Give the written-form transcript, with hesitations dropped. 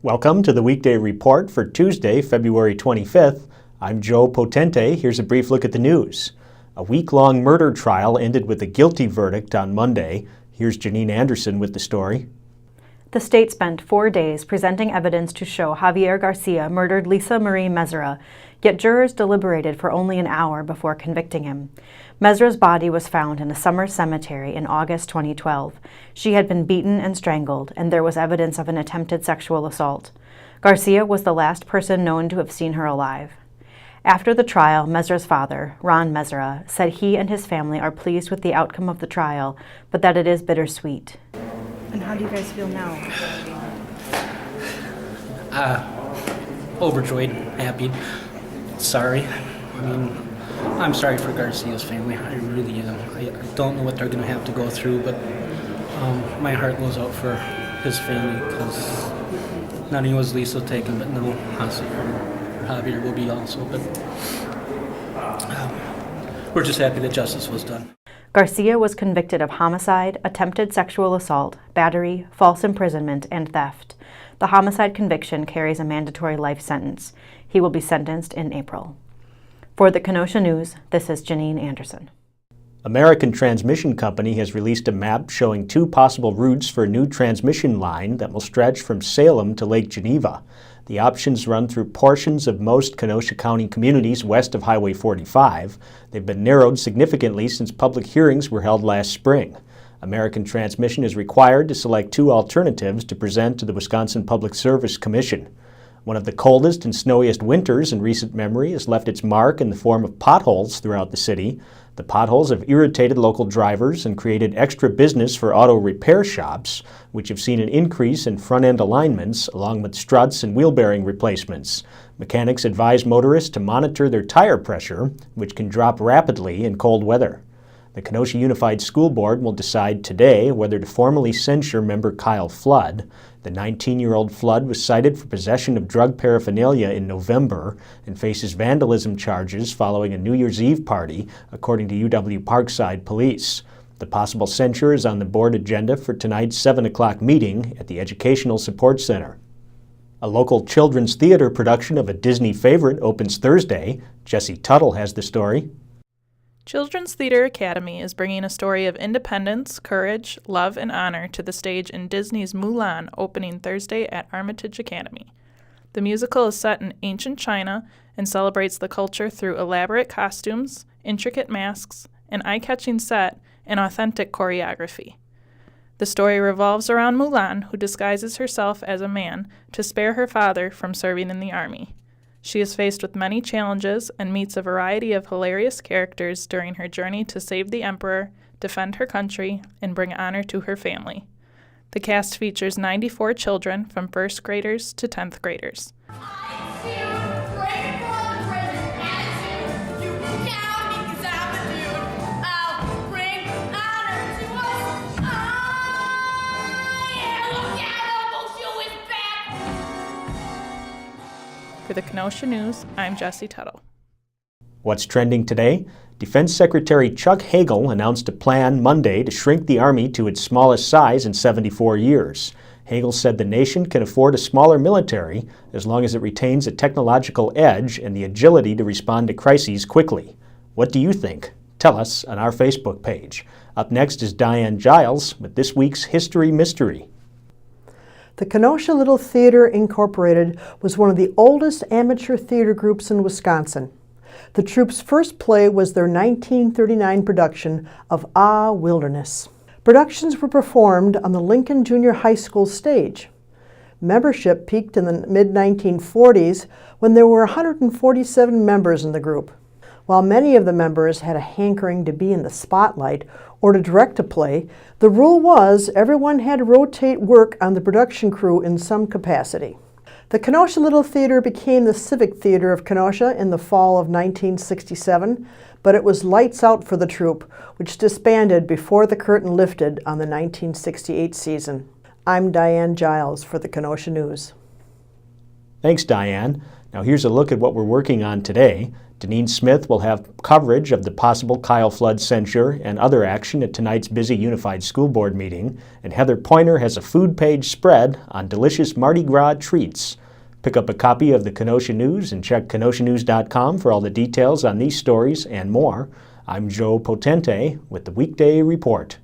Welcome to the Weekday Report for Tuesday, February 25th. I'm Joe Potente. Here's a brief look at the news. A week-long murder trial ended with a guilty verdict on Monday. Here's Janine Anderson with the story. The state spent 4 days presenting evidence to show Javier Garcia murdered Lisa Marie Mezra, yet jurors deliberated for only an hour before convicting him. Mezra's body was found in a summer cemetery in August 2012. She had been beaten and strangled, and there was evidence of an attempted sexual assault. Garcia was the last person known to have seen her alive. After the trial, Mezra's father, Ron Mezra, said he and his family are pleased with the outcome of the trial, but that it is bittersweet. And how do you guys feel now? Overjoyed, happy, sorry. I'm sorry for Garcia's family. I really am. I don't know what they're going to have to go through, but my heart goes out for his family because not only was Lisa taken, but no, Javier will be also. But we're just happy that justice was done. Garcia was convicted of homicide, attempted sexual assault, battery, false imprisonment, and theft. The homicide conviction carries a mandatory life sentence. He will be sentenced in April. For the Kenosha News, this is Janine Anderson. American Transmission Company has released a map showing 2 possible routes for a new transmission line that will stretch from Salem to Lake Geneva. The options run through portions of most Kenosha County communities west of Highway 45. They've been narrowed significantly since public hearings were held last spring. American Transmission is required to select 2 alternatives to present to the Wisconsin Public Service Commission. One of the coldest and snowiest winters in recent memory has left its mark in the form of potholes throughout the city. The potholes have irritated local drivers and created extra business for auto repair shops, which have seen an increase in front-end alignments along with struts and wheel bearing replacements. Mechanics advise motorists to monitor their tire pressure, which can drop rapidly in cold weather. The Kenosha Unified School Board will decide today whether to formally censure member Kyle Flood. The 19-year-old Flood was cited for possession of drug paraphernalia in November and faces vandalism charges following a New Year's Eve party, according to UW Parkside Police. The possible censure is on the board agenda for tonight's 7 o'clock meeting at the Educational Support Center. A local children's theater production of a Disney favorite opens Thursday. Jesse Tuttle has the story. Children's Theater Academy is bringing a story of independence, courage, love, and honor to the stage in Disney's Mulan, opening Thursday at Armitage Academy. The musical is set in ancient China and celebrates the culture through elaborate costumes, intricate masks, an eye-catching set, and authentic choreography. The story revolves around Mulan, who disguises herself as a man to spare her father from serving in the army. She is faced with many challenges and meets a variety of hilarious characters during her journey to save the emperor, defend her country, and bring honor to her family. The cast features 94 children from 1st graders to 10th graders. For the Kenosha News, I'm Jesse Tuttle. What's trending today? Defense Secretary Chuck Hagel announced a plan Monday to shrink the Army to its smallest size in 74 years. Hagel said the nation can afford a smaller military as long as it retains a technological edge and the agility to respond to crises quickly. What do you think? Tell us on our Facebook page. Up next is Diane Giles with this week's History Mystery. The Kenosha Little Theater Incorporated was one of the oldest amateur theater groups in Wisconsin. The troupe's first play was their 1939 production of Ah, Wilderness. Productions were performed on the Lincoln Junior High School stage. Membership peaked in the mid-1940s when there were 147 members in the group. While many of the members had a hankering to be in the spotlight or to direct a play, the rule was everyone had to rotate work on the production crew in some capacity. The Kenosha Little Theater became the Civic Theater of Kenosha in the fall of 1967, but it was lights out for the troupe, which disbanded before the curtain lifted on the 1968 season. I'm Diane Giles for the Kenosha News. Thanks, Diane. Now here's a look at what we're working on today. Deneen Smith will have coverage of the possible Kyle Flood censure and other action at tonight's busy Unified School Board meeting, and Heather Pointer has a food page spread on delicious Mardi Gras treats. Pick up a copy of the Kenosha News and check kenoshanews.com for all the details on these stories and more. I'm Joe Potente with the Weekday Report.